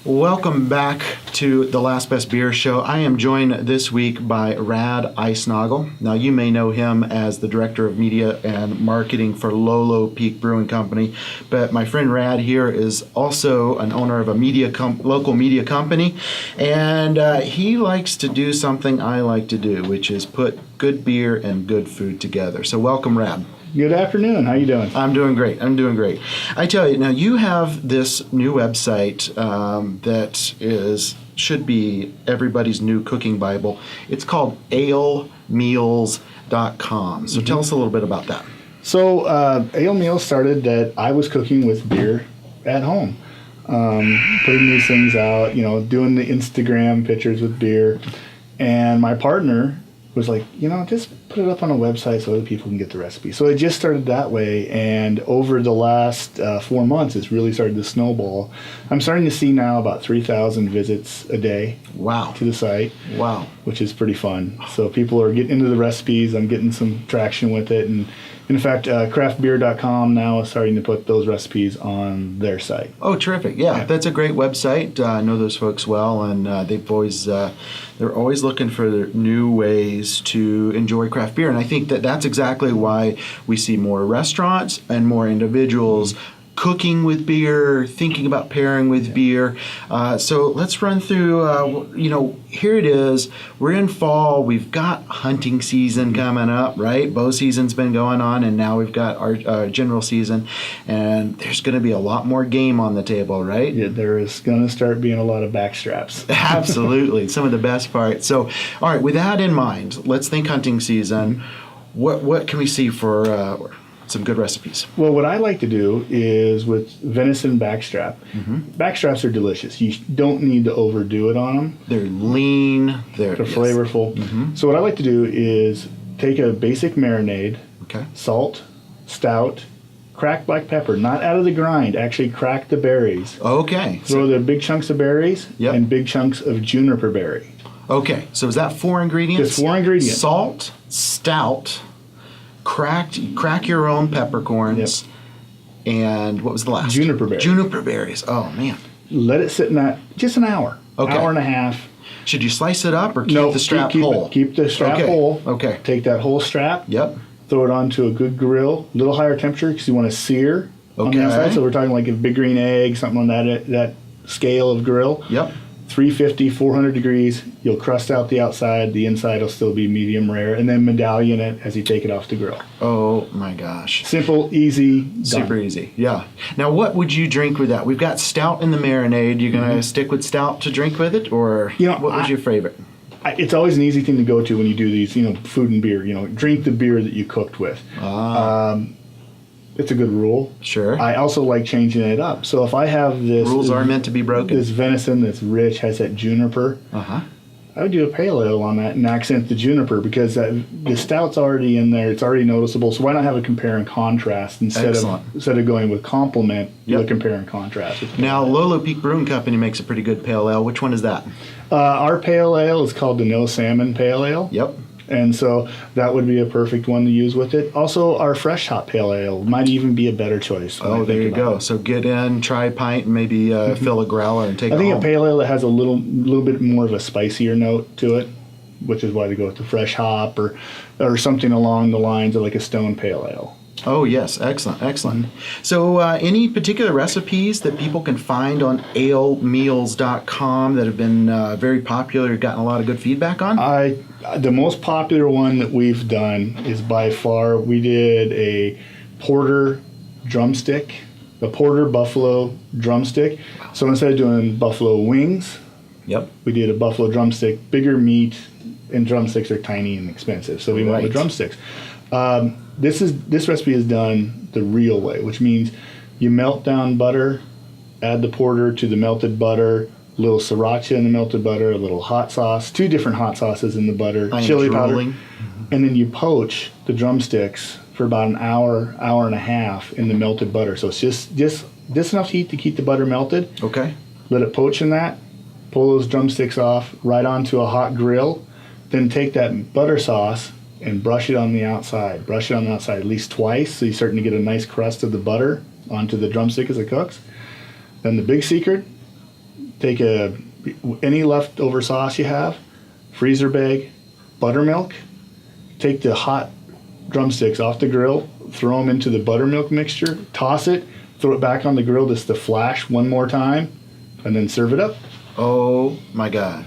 Welcome back to the Last Best Beer Show. I am joined this week by Rad Eisnagel. Now, you may know him as the Director of Media and Marketing for Lolo Peak Brewing Company, but my friend Rad here is also an owner of a local media company, and he likes to do something I like to do, which is put good beer and good food together. So welcome, Rad. Good afternoon. How you doing? I'm doing great. I tell you, now you have this new website that should be everybody's new cooking Bible. It's called alemeals.com. So tell us a little bit about that. So Ale Meals started that I was cooking with beer at home, putting these things out, doing the Instagram pictures with beer. And my partner was like, just put it up on a website so other people can get the recipe. So it just started that way, and over the last 4 months, it's really started to snowball. I'm starting to see now about 3,000 visits a day. Wow. To the site. Wow. Which is pretty fun. So people are getting into the recipes. I'm getting some traction with it, and in fact, craftbeer.com now is starting to put those recipes on their site. Oh, terrific! Yeah, that's a great website. I know those folks well, and they're always looking for new ways to enjoy craft beer. And I think that's exactly why we see more restaurants and more individuals cooking with beer, thinking about pairing with beer. So let's run through, here it is. We're in fall. We've got hunting season coming up, right? Bow season's been going on, and now we've got our general season. And there's going to be a lot more game on the table, right? Yeah, there is going to start being a lot of backstraps. Absolutely. Some of the best parts. So, all right, with that in mind, let's think hunting season. What can we see for some good recipes? Well, what I like to do is with venison backstrap. Backstraps are delicious. You don't need to overdo it on them. They're lean. They're flavorful. So what I like to do is take a basic marinade, salt, stout, crack black pepper, not out of the grind, actually crack the berries. Okay. Throw the big chunks of berries and big chunks of juniper berry. Okay, so is that 4 ingredients? Just 4 ingredients. Salt, stout, crack your own peppercorns, and what was the last? Juniper berries. Juniper berries. Oh, man. Let it sit in that just an hour. Okay. Hour and a half. Should you slice it up or keep the strap whole? Keep the strap whole. Okay. Take that whole strap. Yep. Throw it onto a good grill, a little higher temperature because you want to sear on the outside. So we're talking like a big green egg, something on that scale of grill. Yep. 350, 400 degrees. You'll crust out the outside. The inside will still be medium rare. And then medallion it as you take it off the grill. Oh, my gosh. Simple, easy, super easy. Yeah. Now, what would you drink with that? We've got stout in the marinade. You going to stick with stout to drink with it? Or what was your favorite? It's always an easy thing to go to when you do these, food and beer. Drink the beer that you cooked with. It's a good rule. Sure. I also like changing it up. So if I have this... Rules are meant to be broken. This venison that's rich, has that juniper. I would do a pale ale on that and accent the juniper because the stout's already in there. It's already noticeable. So why not have a compare and contrast instead of going with complement, do a compare and contrast. Now, Lolo Peak Brewing Company makes a pretty good pale ale. Which one is that? Our pale ale is called the No Salmon Pale Ale. Yep. And so that would be a perfect one to use with it. Also, our fresh hop pale ale might even be a better choice. Oh, there you go. So get in, try a pint, and maybe fill a growler and take it home. I think a pale ale that has a little bit more of a spicier note to it, which is why they go with the fresh hop or something along the lines of like a stone pale ale. Oh, yes. Excellent. So any particular recipes that people can find on alemeals.com that have been very popular, gotten a lot of good feedback on? The most popular one that we've done is by far, we did a porter drumstick, a porter buffalo drumstick. Wow. So instead of doing buffalo wings, we did a buffalo drumstick, bigger meat, and drumsticks are tiny and expensive. So we went with drumsticks. This recipe is done the real way, which means you melt down butter, add the porter to the melted butter, a little sriracha in the melted butter, a little hot sauce, 2 different hot sauces in the butter, chili powder, and then you poach the drumsticks for about an hour, hour and a half in the melted butter. So it's just enough heat to keep the butter melted. Okay. Let it poach in that. Pull those drumsticks off right onto a hot grill. Then take that butter sauce and brush it on the outside. Brush it on the outside at least twice so you're starting to get a nice crust of the butter onto the drumstick as it cooks. Then the big secret, take any leftover sauce you have, freezer bag, buttermilk, take the hot drumsticks off the grill, throw them into the buttermilk mixture, toss it, throw it back on the grill just to flash one more time, and then serve it up. Oh my God.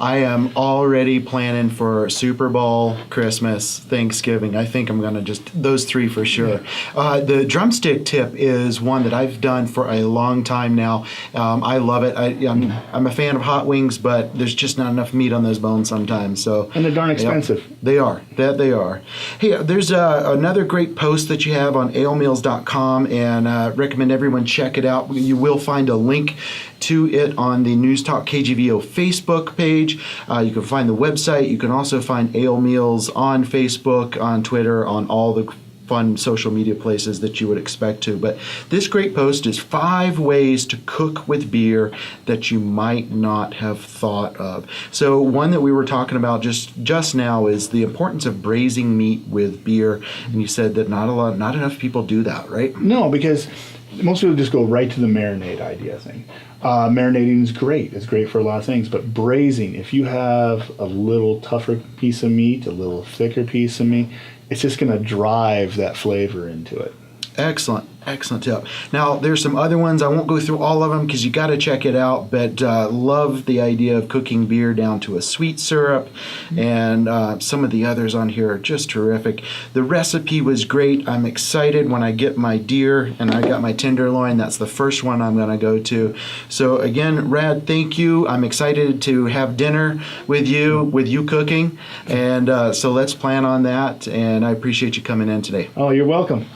I am already planning for Super Bowl, Christmas, Thanksgiving. I think I'm going to just, those three for sure. The drumstick tip is one that I've done for a long time now. I love it. I'm a fan of hot wings, but there's just not enough meat on those bones sometimes. So And they're darn expensive. Yep, they are. They are. Hey, there's another great post that you have on alemeals.com, and recommend everyone check it out. You will find a link to it on the Newstalk KGVO Facebook page. You can find the website. You can also find Ale Meals on Facebook, on Twitter, on all the fun social media places that you would expect to. But this great post is 5 ways to cook with beer that you might not have thought of. So one that we were talking about just now is the importance of braising meat with beer. And you said that not enough people do that, right? No, because most people just go right to the marinade idea thing. Marinating is great. It's great for a lot of things. But braising, if you have a little tougher piece of meat, a little thicker piece of meat, it's just going to drive that flavor into it. Excellent tip. Now, there's some other ones. I won't go through all of them because you got to check it out, but love the idea of cooking beer down to a sweet syrup, and some of the others on here are just terrific. The recipe was great. I'm excited when I get my deer and I got my tenderloin. That's the first one I'm going to go to. So again, Rad, thank you. I'm excited to have dinner with you cooking, and so let's plan on that, and I appreciate you coming in today. Oh, you're welcome.